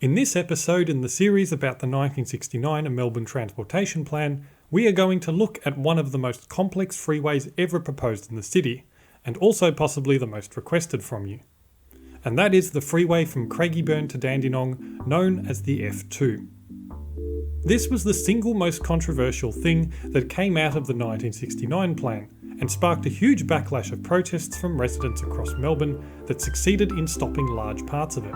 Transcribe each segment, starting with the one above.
In this episode in the series about the 1969 Melbourne Transportation Plan, we are going to look at one of the most complex freeways ever proposed in the city, and also possibly the most requested from you. And that is the freeway from Craigieburn to Dandenong, known as the F2. This was the single most controversial thing that came out of the 1969 plan, and sparked a huge backlash of protests from residents across Melbourne that succeeded in stopping large parts of it.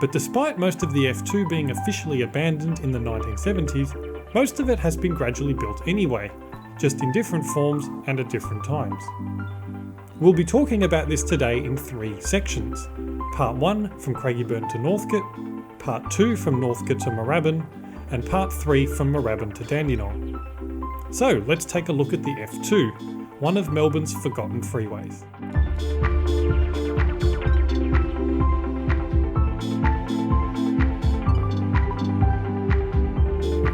But despite most of the F2 being officially abandoned in the 1970s, most of it has been gradually built anyway, just in different forms and at different times. We'll be talking about this today in 3 sections. Part 1 from Craigieburn to Northcote, Part 2 from Northcote to Moorabbin, and Part 3 from Moorabbin to Dandenong. So let's take a look at the F2, one of Melbourne's forgotten freeways.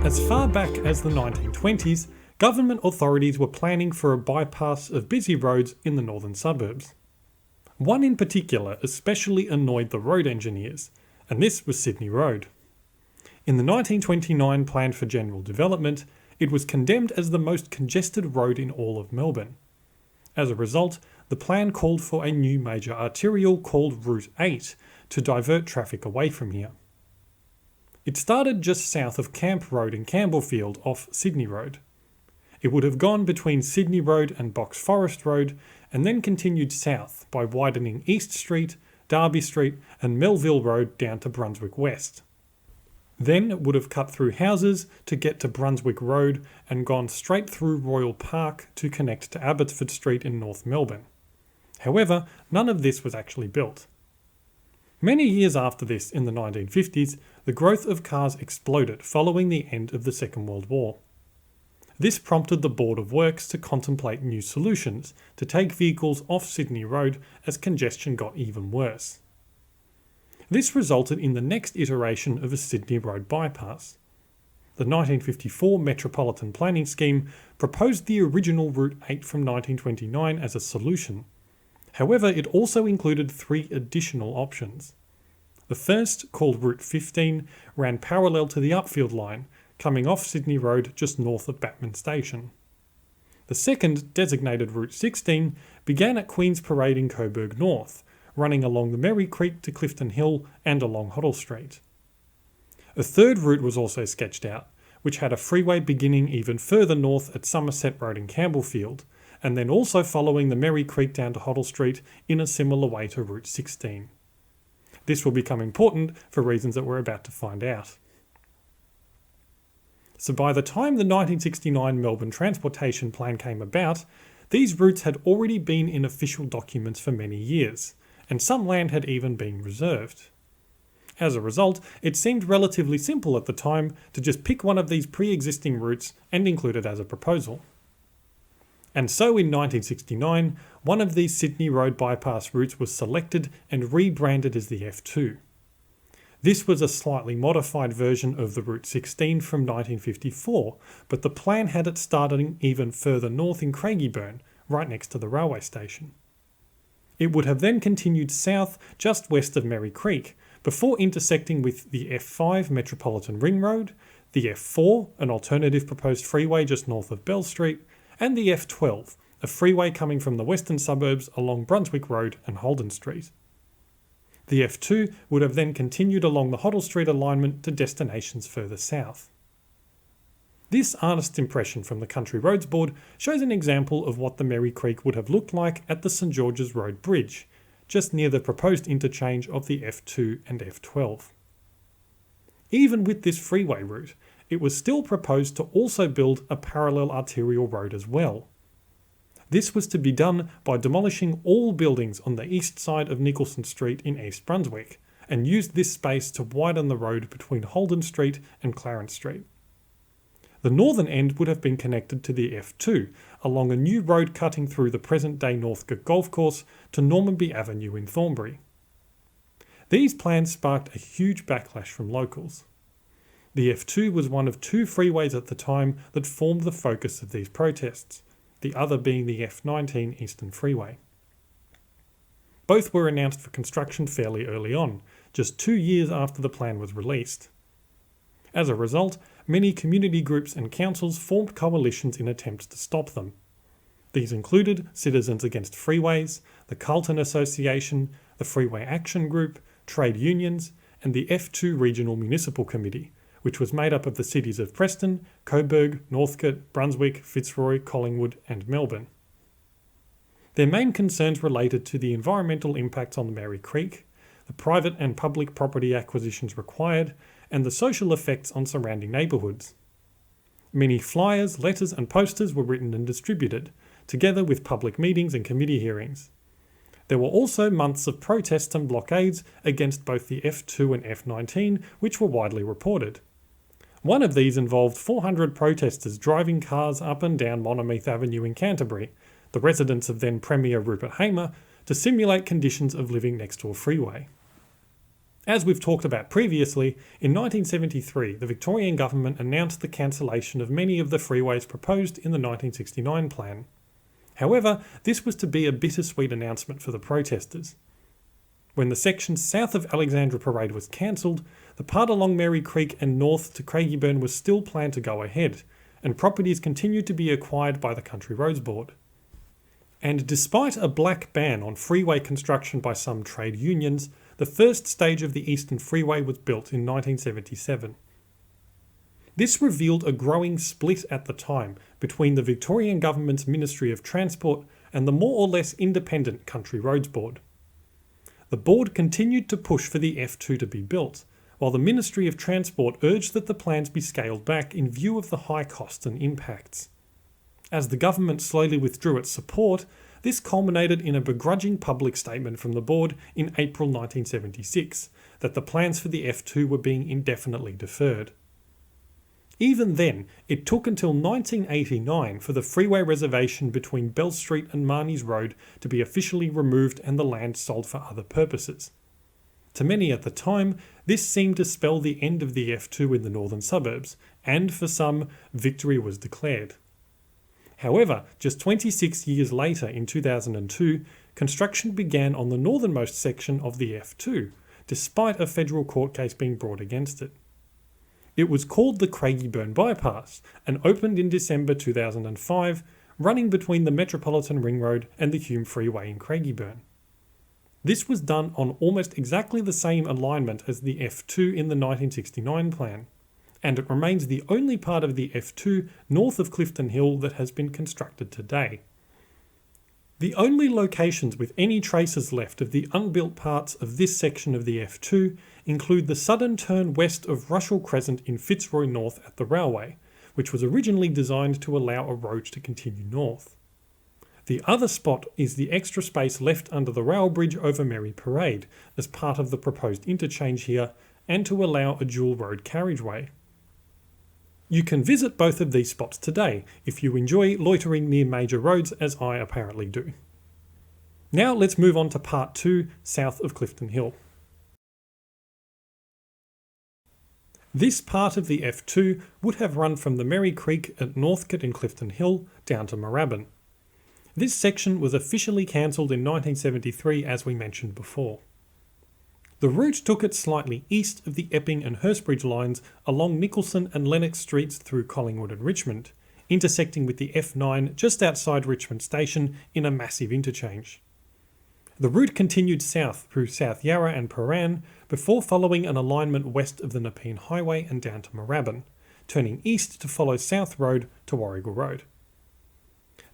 As far back as the 1920s, government authorities were planning for a bypass of busy roads in the northern suburbs. One in particular especially annoyed the road engineers, and this was Sydney Road. In the 1929 Plan for General Development, it was condemned as the most congested road in all of Melbourne. As a result, the plan called for a new major arterial called Route 8 to divert traffic away from here. It started just south of Camp Road in Campbellfield off Sydney Road. It would have gone between Sydney Road and Box Forest Road and then continued south by widening East Street, Derby Street and Melville Road down to Brunswick West. Then it would have cut through houses to get to Brunswick Road and gone straight through Royal Park to connect to Abbotsford Street in North Melbourne. However, none of this was actually built. Many years after this, in the 1950s, the growth of cars exploded following the end of the Second World War. This prompted the Board of Works to contemplate new solutions to take vehicles off Sydney Road as congestion got even worse. This resulted in the next iteration of a Sydney Road bypass. The 1954 Metropolitan Planning Scheme proposed the original Route 8 from 1929 as a solution. However, it also included 3 additional options. The first, called Route 15, ran parallel to the Upfield line, coming off Sydney Road just north of Batman Station. The second, designated Route 16, began at Queen's Parade in Coburg North, running along the Merri Creek to Clifton Hill and along Hoddle Street. A third route was also sketched out, which had a freeway beginning even further north at Somerset Road in Campbellfield, and then also following the Merri Creek down to Hoddle Street in a similar way to Route 16. This will become important for reasons that we're about to find out. So by the time the 1969 Melbourne Transportation Plan came about, these routes had already been in official documents for many years, and some land had even been reserved. As a result, it seemed relatively simple at the time to just pick one of these pre-existing routes and include it as a proposal. And so in 1969, one of these Sydney Road bypass routes was selected and rebranded as the F2. This was a slightly modified version of the Route 16 from 1954, but the plan had it starting even further north in Craigieburn, right next to the railway station. It would have then continued south just west of Merri Creek, before intersecting with the F5 Metropolitan Ring Road, the F4, an alternative proposed freeway just north of Bell Street, and the F12, a freeway coming from the western suburbs along Brunswick Road and Holden Street. The F2 would have then continued along the Hoddle Street alignment to destinations further south. This artist's impression from the Country Roads Board shows an example of what the Merri Creek would have looked like at the St George's Road Bridge, just near the proposed interchange of the F2 and F12. Even with this freeway route, it was still proposed to also build a parallel arterial road as well. This was to be done by demolishing all buildings on the east side of Nicholson Street in East Brunswick, and use this space to widen the road between Holden Street and Clarence Street. The northern end would have been connected to the F2 along a new road cutting through the present-day Northcote Golf Course to Normanby Avenue in Thornbury. These plans sparked a huge backlash from locals. The F2 was one of 2 freeways at the time that formed the focus of these protests, the other being the F19 Eastern Freeway. Both were announced for construction fairly early on, just 2 years after the plan was released. As a result, many community groups and councils formed coalitions in attempts to stop them. These included Citizens Against Freeways, the Carlton Association, the Freeway Action Group, trade unions, and the F2 Regional Municipal Committee, which was made up of the cities of Preston, Coburg, Northcote, Brunswick, Fitzroy, Collingwood, and Melbourne. Their main concerns related to the environmental impacts on the Merri Creek, the private and public property acquisitions required, and the social effects on surrounding neighbourhoods. Many flyers, letters, and posters were written and distributed, together with public meetings and committee hearings. There were also months of protests and blockades against both the F2 and F19, which were widely reported. One of these involved 400 protesters driving cars up and down Monomeath Avenue in Canterbury, the residence of then Premier Rupert Hamer, to simulate conditions of living next to a freeway. As we've talked about previously, in 1973 the Victorian government announced the cancellation of many of the freeways proposed in the 1969 plan. However, this was to be a bittersweet announcement for the protesters. When the section south of Alexandra Parade was cancelled, the part along Merri Creek and north to Craigieburn was still planned to go ahead, and properties continued to be acquired by the Country Roads Board. And despite a black ban on freeway construction by some trade unions, the first stage of the Eastern Freeway was built in 1977. This revealed a growing split at the time between the Victorian Government's Ministry of Transport and the more or less independent Country Roads Board. The board continued to push for the F2 to be built, while the Ministry of Transport urged that the plans be scaled back in view of the high costs and impacts. As the government slowly withdrew its support, this culminated in a begrudging public statement from the board in April 1976 that the plans for the F2 were being indefinitely deferred. Even then, it took until 1989 for the freeway reservation between Bell Street and Marnie's Road to be officially removed and the land sold for other purposes. To many at the time, this seemed to spell the end of the F2 in the northern suburbs, and for some, victory was declared. However, just 26 years later, in 2002, construction began on the northernmost section of the F2, despite a federal court case being brought against it. It was called the Craigieburn Bypass and opened in December 2005, running between the Metropolitan Ring Road and the Hume Freeway in Craigieburn. This was done on almost exactly the same alignment as the F2 in the 1969 plan, and it remains the only part of the F2 north of Clifton Hill that has been constructed today. The only locations with any traces left of the unbuilt parts of this section of the F2 include the southern turn west of Russell Crescent in Fitzroy North at the railway, which was originally designed to allow a road to continue north. The other spot is the extra space left under the rail bridge over Merri Parade as part of the proposed interchange here and to allow a dual road carriageway. You can visit both of these spots today if you enjoy loitering near major roads as I apparently do. Now let's move on to part 2, south of Clifton Hill. This part of the F2 would have run from the Merri Creek at Northcote in Clifton Hill down to Moorabbin. This section was officially cancelled in 1973 as we mentioned before. The route took it slightly east of the Epping and Hurstbridge lines along Nicholson and Lennox Streets through Collingwood and Richmond, intersecting with the F9 just outside Richmond Station in a massive interchange. The route continued south through South Yarra and Prahran before following an alignment west of the Nepean Highway and down to Moorabbin, turning east to follow South Road to Warrigal Road.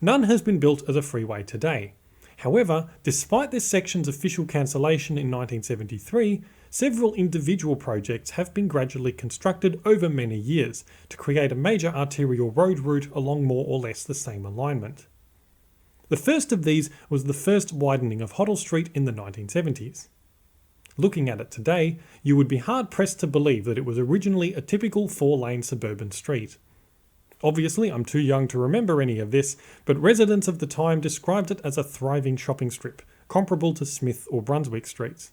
None has been built as a freeway today. However, despite this section's official cancellation in 1973, several individual projects have been gradually constructed over many years to create a major arterial road route along more or less the same alignment. The first of these was the first widening of Hoddle Street in the 1970s. Looking at it today, you would be hard-pressed to believe that it was originally a typical 4-lane suburban street. Obviously, I'm too young to remember any of this, but residents of the time described it as a thriving shopping strip, comparable to Smith or Brunswick streets.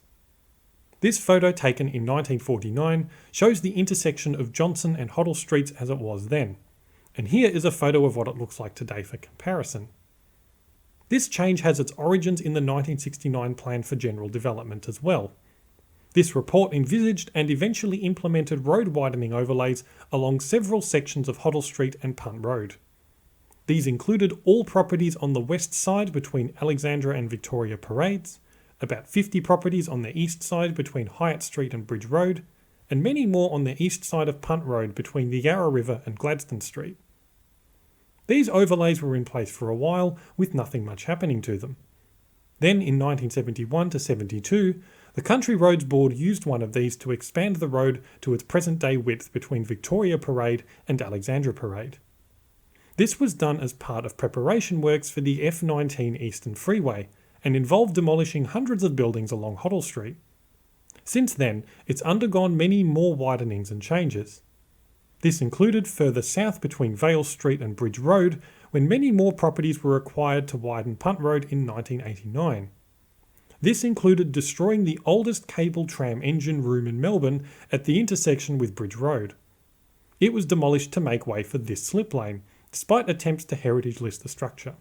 This photo taken in 1949 shows the intersection of Johnson and Hoddle Streets as it was then, and here is a photo of what it looks like today for comparison. This change has its origins in the 1969 Plan for General Development as well. This report envisaged and eventually implemented road widening overlays along several sections of Hoddle Street and Punt Road. These included all properties on the west side between Alexandra and Victoria Parades, about 50 properties on the east side between Hyatt Street and Bridge Road, and many more on the east side of Punt Road between the Yarra River and Gladstone Street. These overlays were in place for a while, with nothing much happening to them. Then in 1971 to 72, the Country Roads Board used one of these to expand the road to its present-day width between Victoria Parade and Alexandra Parade. This was done as part of preparation works for the F19 Eastern Freeway and involved demolishing hundreds of buildings along Hoddle Street. Since then, it's undergone many more widenings and changes. This included further south between Vale Street and Bridge Road, when many more properties were acquired to widen Punt Road in 1989. This included destroying the oldest cable tram engine room in Melbourne at the intersection with Bridge Road. It was demolished to make way for this slip lane, despite attempts to heritage list the structure.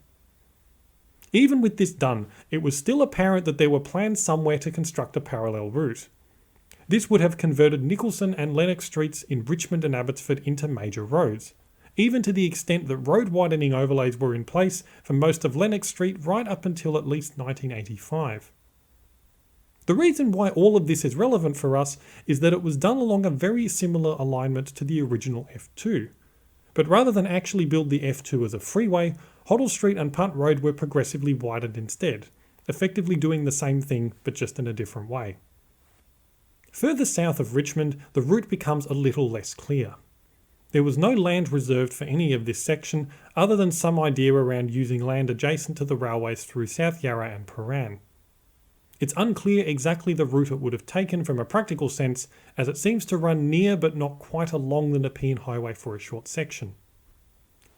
Even with this done, it was still apparent that there were plans somewhere to construct a parallel route. This would have converted Nicholson and Lennox Streets in Richmond and Abbotsford into major roads, even to the extent that road widening overlays were in place for most of Lennox Street right up until at least 1985. The reason why all of this is relevant for us is that it was done along a very similar alignment to the original F2. But rather than actually build the F2 as a freeway, Hoddle Street and Punt Road were progressively widened instead, effectively doing the same thing but just in a different way. Further south of Richmond, the route becomes a little less clear. There was no land reserved for any of this section other than some idea around using land adjacent to the railways through South Yarra and Prahran. It's unclear exactly the route it would have taken from a practical sense, as it seems to run near but not quite along the Nepean Highway for a short section.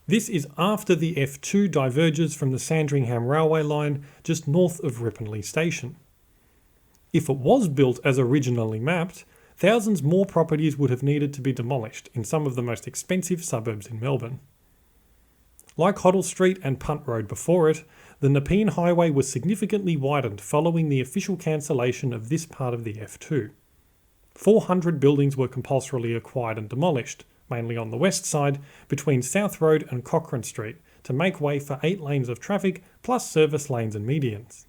This is after the F2 diverges from the Sandringham railway line just north of Ripponlea Station. If it was built as originally mapped, thousands more properties would have needed to be demolished in some of the most expensive suburbs in Melbourne. Like Hoddle Street and Punt Road before it, the Nepean Highway was significantly widened following the official cancellation of this part of the F2. 400 buildings were compulsorily acquired and demolished, mainly on the west side, between South Road and Cochrane Street, to make way for 8 lanes of traffic plus service lanes and medians.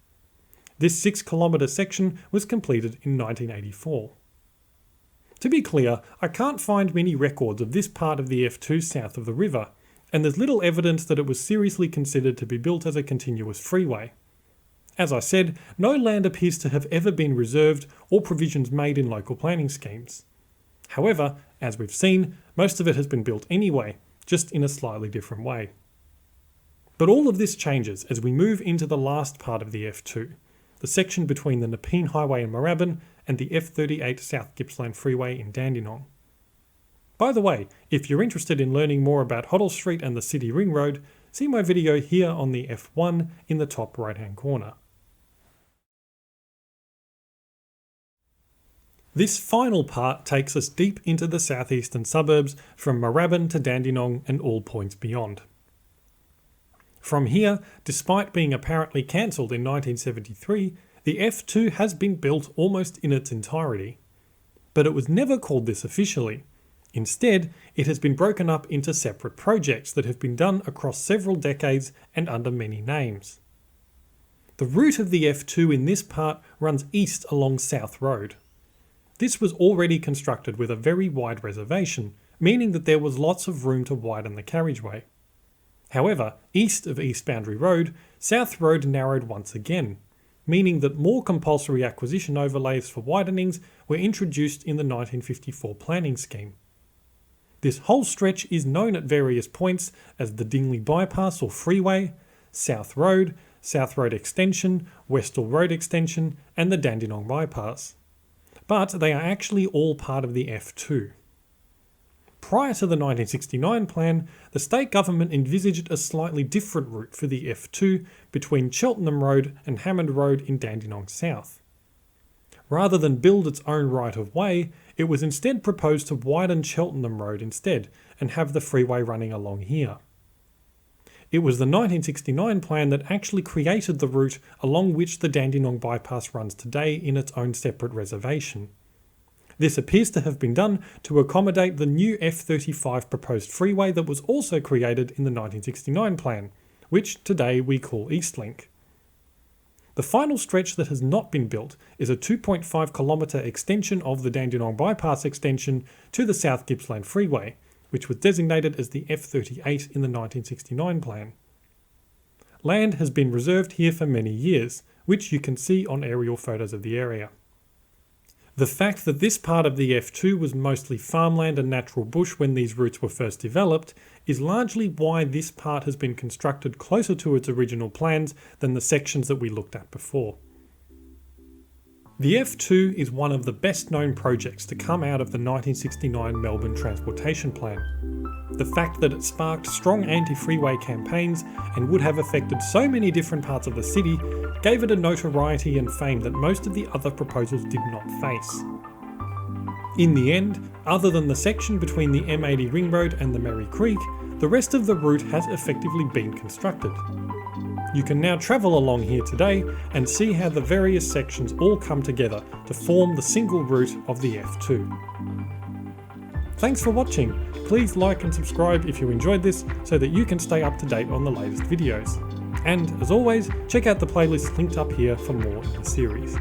This 6-kilometre section was completed in 1984. To be clear, I can't find many records of this part of the F2 south of the river, and there's little evidence that it was seriously considered to be built as a continuous freeway. As I said, no land appears to have ever been reserved or provisions made in local planning schemes. However, as we've seen, most of it has been built anyway, just in a slightly different way. But all of this changes as we move into the last part of the F2, the section between the Nepean Highway in Moorabbin and the F38 South Gippsland Freeway in Dandenong. By the way, if you're interested in learning more about Hoddle Street and the City Ring Road, see my video here on the F1 in the top right hand corner. This final part takes us deep into the southeastern suburbs from Moorabbin to Dandenong and all points beyond. From here, despite being apparently cancelled in 1973, the F2 has been built almost in its entirety. But it was never called this officially. Instead, it has been broken up into separate projects that have been done across several decades and under many names. The route of the F2 in this part runs east along South Road. This was already constructed with a very wide reservation, meaning that there was lots of room to widen the carriageway. However, east of East Boundary Road, South Road narrowed once again, meaning that more compulsory acquisition overlays for widenings were introduced in the 1954 planning scheme. This whole stretch is known at various points as the Dingley Bypass or Freeway, South Road Extension, Westall Road Extension, and the Dandenong Bypass. But they are actually all part of the F2. Prior to the 1969 plan, the state government envisaged a slightly different route for the F2 between Cheltenham Road and Hammond Road in Dandenong South. Rather than build its own right-of-way, it was instead proposed to widen Cheltenham Road instead and have the freeway running along here. It was the 1969 plan that actually created the route along which the Dandenong Bypass runs today in its own separate reservation. This appears to have been done to accommodate the new F35 proposed freeway that was also created in the 1969 plan, which today we call Eastlink. The final stretch that has not been built is a 2.5 kilometre extension of the Dandenong Bypass extension to the South Gippsland Freeway, which was designated as the F38 in the 1969 plan. Land has been reserved here for many years, which you can see on aerial photos of the area. The fact that this part of the F2 was mostly farmland and natural bush when these routes were first developed is largely why this part has been constructed closer to its original plans than the sections that we looked at before. The F2 is one of the best known projects to come out of the 1969 Melbourne Transportation Plan. The fact that it sparked strong anti-freeway campaigns and would have affected so many different parts of the city gave it a notoriety and fame that most of the other proposals did not face. In the end, other than the section between the M80 Ring Road and the Merri Creek, the rest of the route has effectively been constructed. You can now travel along here today and see how the various sections all come together to form the single route of the F2. Thanks for watching. Please like and subscribe if you enjoyed this so that you can stay up to date on the latest videos. And as always, check out the playlist linked up here for more in the series.